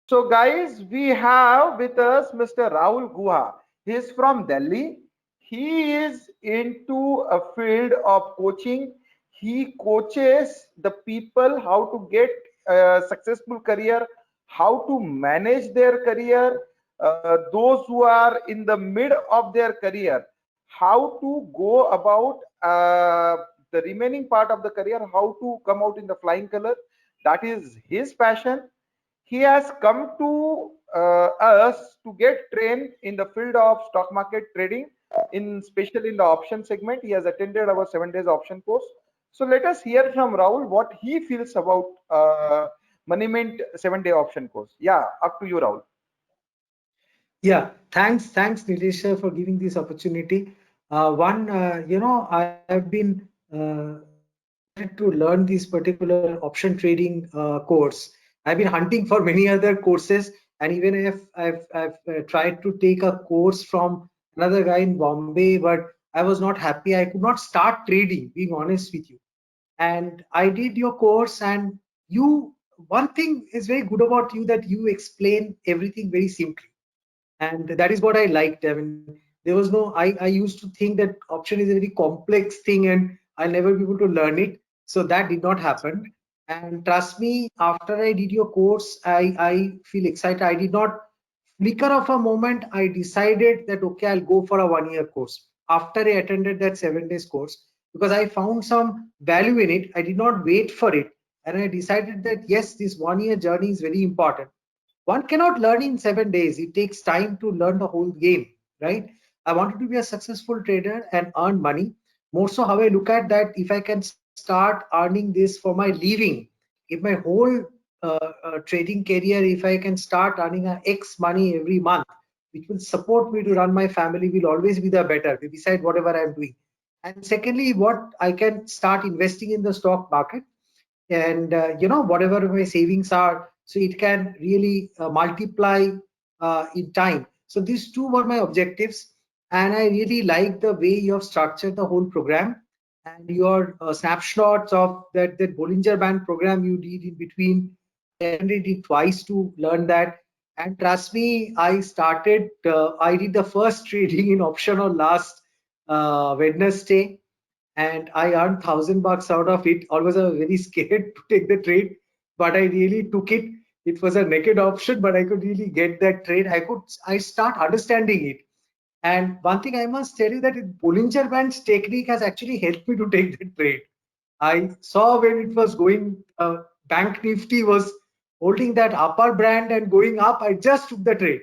So guys, we have with us Mr. Rahul Guha. He is from Delhi. He is into a field of coaching. He coaches the people how to get a successful career, how to manage their career, those who are in the mid of their career, how to go about the remaining part of the career, how to come out in the flying color. That is his passion. He has come to us to get trained in the field of stock market trading, in especially in the option segment. He has attended our 7 days option course. So let us hear from Rahul what he feels about Money Mint 7 day option course. Yeah, up to you, Rahul. Yeah, thanks, Nilesh, sir, for giving this opportunity. I have been excited to learn this particular option trading course. I've been hunting for many other courses, and even if I've tried to take a course from another guy in Bombay, but I was not happy. I could not start trading, being honest with you. And I did your course, and you, one thing is very good about you, that you explain everything very simply, and that is what I liked. I mean, there was no, I used to think that option is a very complex thing and I'll never be able to learn it. So that did not happen. And trust me, after I did your course, I feel excited. I did not flicker of a moment. I decided that okay, I'll go for a 1 year course after I attended that 7 days course, because I found some value in it. I did not wait for it, and I decided that yes, this 1 year journey is very important. One cannot learn in 7 days. It takes time to learn the whole game, right? I wanted to be a successful trader and earn money. More so, how I look at that, if I can start earning this for my living, if my whole trading career, if I can start earning a X money every month, which will support me to run my family, will always be the better, beside whatever I'm doing. And secondly, what I can start investing in the stock market, and whatever my savings are, so it can really multiply in time. So these two were my objectives, and I really like the way you have structured the whole program, and your snapshots of that Bollinger Band program you did in between. I attended it twice to learn that, and trust me, I did the first trading in option on last Wednesday, and I earned $1,000 out of it. Always I was very scared to take the trade, but I really took it. It was a naked option, but I could really get that trade. I start understanding it. And one thing I must tell you, that Bollinger Band's technique has actually helped me to take the trade. I saw when it was going, Bank Nifty was holding that upper band and going up. I just took the trade,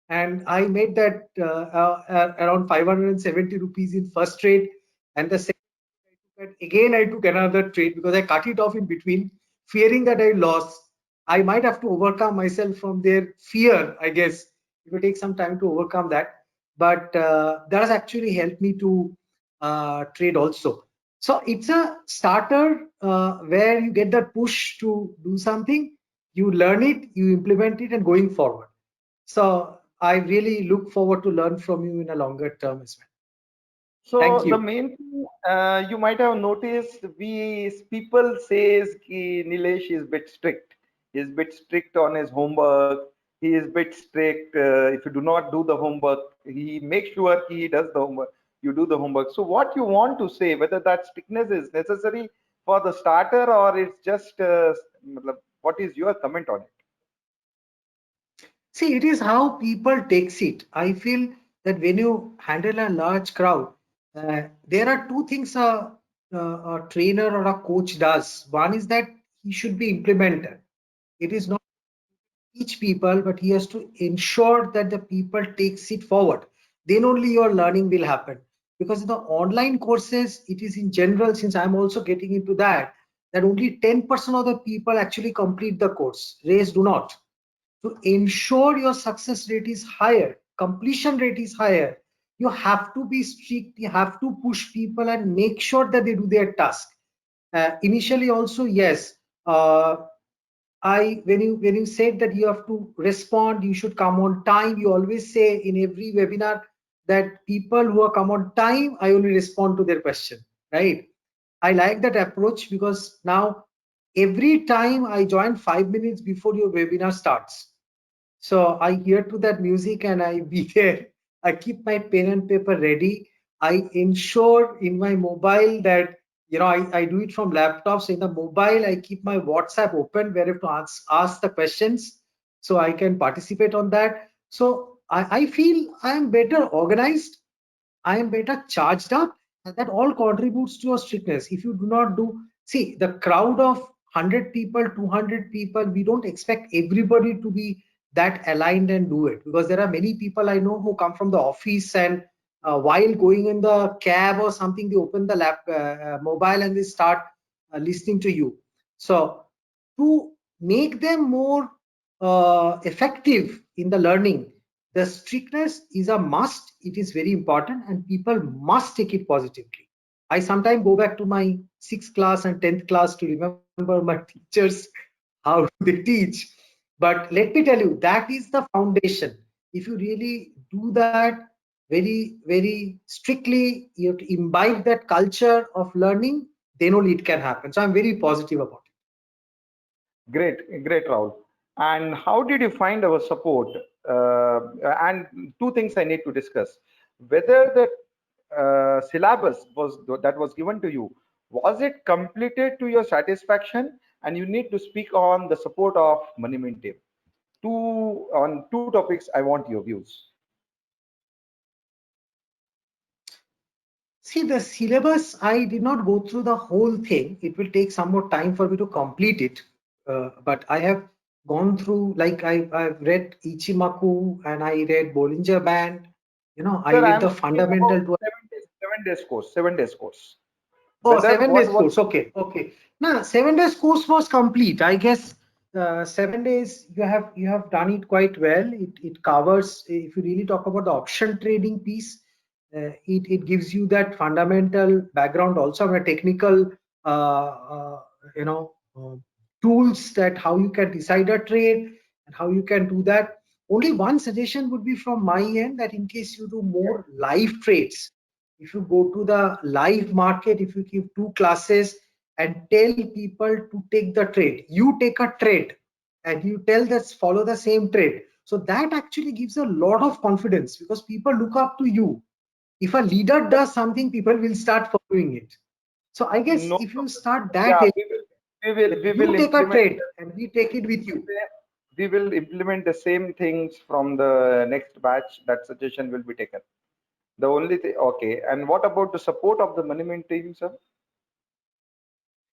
and I made that around 570 rupees in first trade, and the second trade I took, again I took another trade because I cut it off in between, fearing that I lost. I might have to overcome myself from their fear, I guess. It will take some time to overcome that, but that has actually helped me to trade also. So it's a starter where you get that push to do something, you learn it, you implement it, and going forward. So I really look forward to learn from you in a longer term as well. Thank So the you. main thing you might have noticed, we people says ki Nilesh is bit strict. He's bit strict on his homework. He is bit strict. If you do not do the homework, he makes sure he does the homework. You do the homework. So what you want to say, whether that strictness is necessary for the starter or it's just what is your comment on it? See, it is how people takes it. I feel that when you handle a large crowd, there are two things a trainer or a coach does. One is that he should be implemented. It is not teach people, but he has to ensure that the people takes it forward. Then only your learning will happen. Because in the online courses, it is in general, since I'm also getting into that, that only 10% of the people actually complete the course. Rest do not. To ensure your success rate is higher, completion rate is higher, you have to be strict, you have to push people and make sure that they do their task. Initially also, yes, I when you said that you have to respond, you should come on time. You always say in every webinar that people who are come on time, I only respond to their question, right? I like that approach, because now every time I join 5 minutes before your webinar starts. So I hear to that music and I be there. I keep my pen and paper ready. I ensure in my mobile that I do it from laptops. In the mobile, I keep my WhatsApp open where I have to ask the questions so I can participate on that. So I feel I am better organized, I am better charged up, and that all contributes to a strictness. If you do not do, see, the crowd of 100 people, 200 people, we don't expect everybody to be that aligned and do it, because there are many people I know who come from the office and while going in the cab or something, they open the mobile and they start listening to you. So to make them more effective in the learning, the strictness is a must. It is very important and people must take it positively. I sometimes go back to my 6th class and 10th class to remember my teachers, how they teach. But let me tell you, that is the foundation. If you really do that very, very strictly, you have to imbibe that culture of learning, then only it can happen. So I'm very positive about it. Great, Rahul. And how did you find our support? And two things I need to discuss: whether the syllabus was given to you, was it completed to your satisfaction? And you need to speak on the support of Management team. On two topics, I want your views. See, the syllabus, I did not go through the whole thing. It will take some more time for me to complete it. But I have gone through, like I've read Ichimaku and I read Bollinger Band. I Sir, I read am the speaking about fundamental to 7 days, 7 days course, 7 days course. Oh, Whether 7 days what was course. Okay, okay. Now, 7 days course was complete. I guess 7 days you have done it quite well. It covers, if you really talk about the option trading piece, it gives you that fundamental background also on a technical uh, you know tools, that how you can decide a trade and how you can do that. Only one suggestion would be from my end, that in case you do more live trades, if you go to the live market, if you give 2 classes and tell people to take the trade, you take a trade and you tell that follow the same trade, so that actually gives a lot of confidence, because people look up to you. If a leader does something, people will start following it. So I guess no if you problem? start that, Yeah, we will you take a implement trade and we take it with you. we will implement the same things from the next batch. That suggestion will be taken. The only thing, okay. And what about the support of the management team, sir?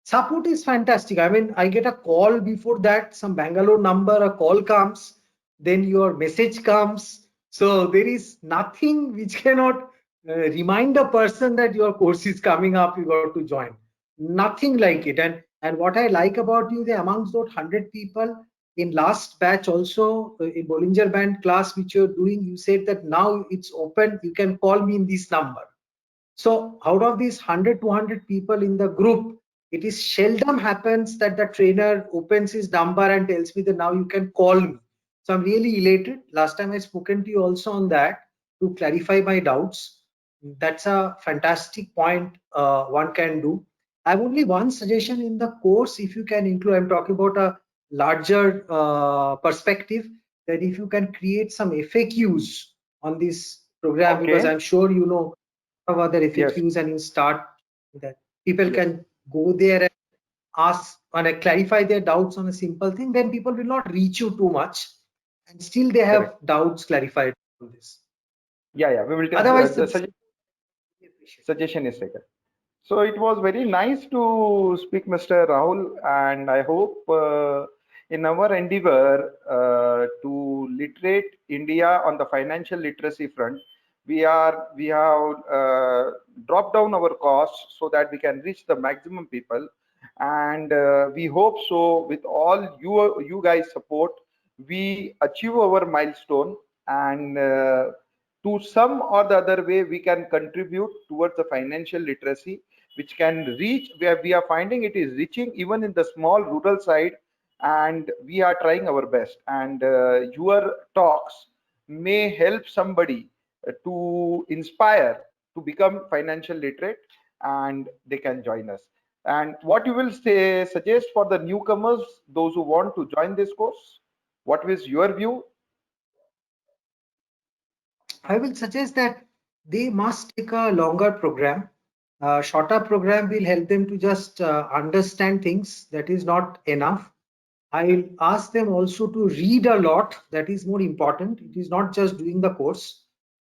Support is fantastic. I mean, I get a call before that, some Bangalore number, a call comes, then your message comes. So there is nothing which cannot remind a person that your course is coming up, you got to join. Nothing like it. And what I like about you, the amongst those 100 people in last batch also, in Bollinger Band class which you're doing, you said that now it's open, you can call me in this number. So out of these 100, 200 people in the group, it is seldom happens that the trainer opens his number and tells me that now you can call me. So I'm really elated. Last time I spoken to you also on that to clarify my doubts. That's a fantastic point one can do. I have only one suggestion in the course. If you can include, I'm talking about a larger perspective, that if you can create some FAQs on this program, because Okay. I'm sure you know of other Yes. FAQs, and you start that people Yes. can go there and ask and clarify their doubts on a simple thing, then people will not reach you too much and still they have Correct. doubts clarified on this. Yeah, yeah. We will take Otherwise, the it's appreciated. suggestion is taken. So it was very nice to speak, Mr. Rahul, and I hope in our endeavor to literate India on the financial literacy front, we have dropped down our costs so that we can reach the maximum people, and we hope so. With all you guys support, we achieve our milestone, and to some or the other way we can contribute towards the financial literacy, which can reach where we are finding it is reaching even in the small rural side, and we are trying our best, and your talks may help somebody to inspire to become financial literate, and they can join us. And what you will say suggest for the newcomers, those who want to join this course, what is your view? I will suggest that they must take a longer program. Shorter program will help them to just understand things. That is not enough. I'll ask them also to read a lot. That is more important. It is not just doing the course.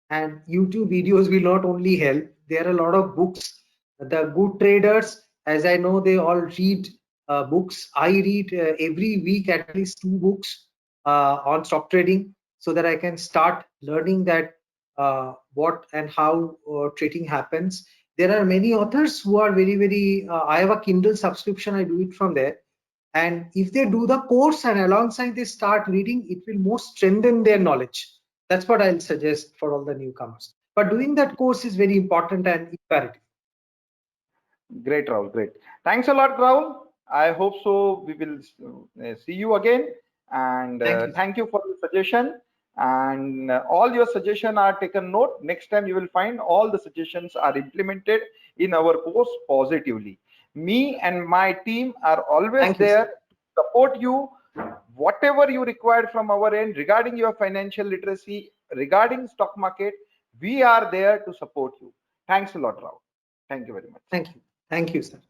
And YouTube videos will not only help. There are a lot of books. The good traders, as I know, they all read books. I read every week at least 2 books on stock trading, so that I can start learning that what and how trading happens. There are many authors who are very. I have a Kindle subscription. I do it from there, and if they do the course and alongside they start reading, it will more strengthen their knowledge. That's what I'll suggest for all the newcomers. But doing that course is very important and imperative. Great, Rahul. Great. Thanks a lot, Rahul. I hope so. We will see you again. And Thank you. thank you for the suggestion. And all your suggestions are taken note. Next time you will find all the suggestions are implemented in our course positively. Me and my team are always Thank you, there sir. to support you. Whatever you require from our end regarding your financial literacy, regarding stock market, we are there to support you. Thanks a lot, Rahul. Thank you very much. Thank you. Thank you, sir.